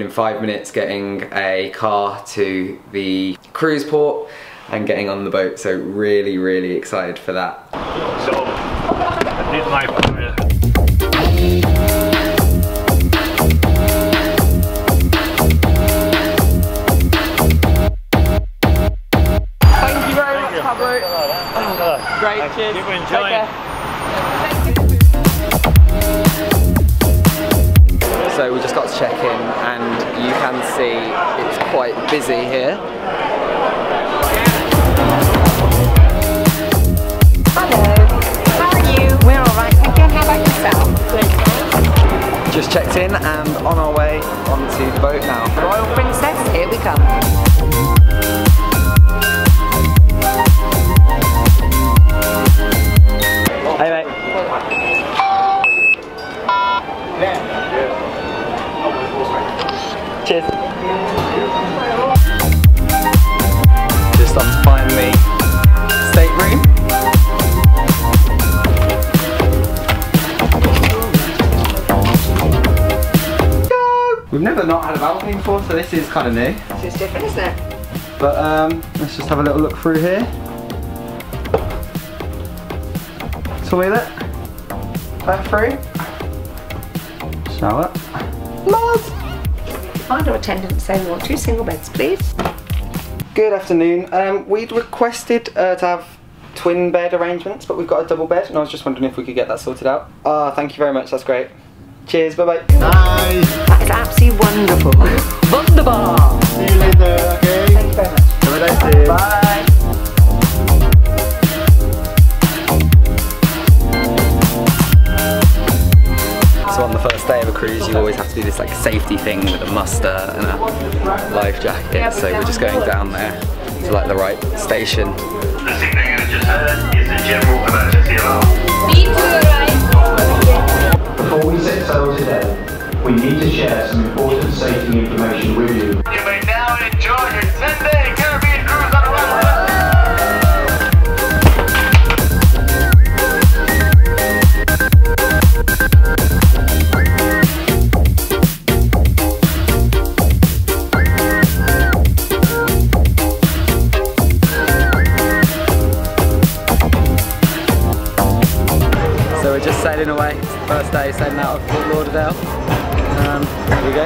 in 5 minutes getting a car to the cruise port and getting on the boat, so really excited for that. So, I did my Thank you very much, Pablo. Great, cheers. Keep enjoying. So we just got to check in and you can see it's quite busy here. Hello, how are you? We're alright, thank you. How about yourself? Good. Just checked in and on our way onto the boat now. Royal Princess, here we come. Hey mate. Cheers. Just off to find the stateroom. We've never not had a balcony before, so this is kind of new. This is different, isn't it? But let's just have a little look through here. Toilet, bathroom, shower. Lots. Find our attendant and say we want 2 single beds, please. Good afternoon. We'd requested to have twin bed arrangements, but we've got a double bed, and I was just wondering if we could get that sorted out. Ah, thank you very much. That's great. Cheers. Bye bye. Bye. That is absolutely wonderful. Wunderbar. See you later, okay? Thank you very much. Have a nice day. Bye. So on the first day of a cruise, you always have to do this like safety thing with a muster and a life jacket. So we're just going down there to like the right station. The signal you just heard is a general emergency alarm. Need to arrive. Before we set sail today, we need to share some important safety information with you. You may now enjoy your 10-day Caribbean cruise on a run. So we're just sailing away. It's the first day sailing out of Fort Lauderdale. Here we go.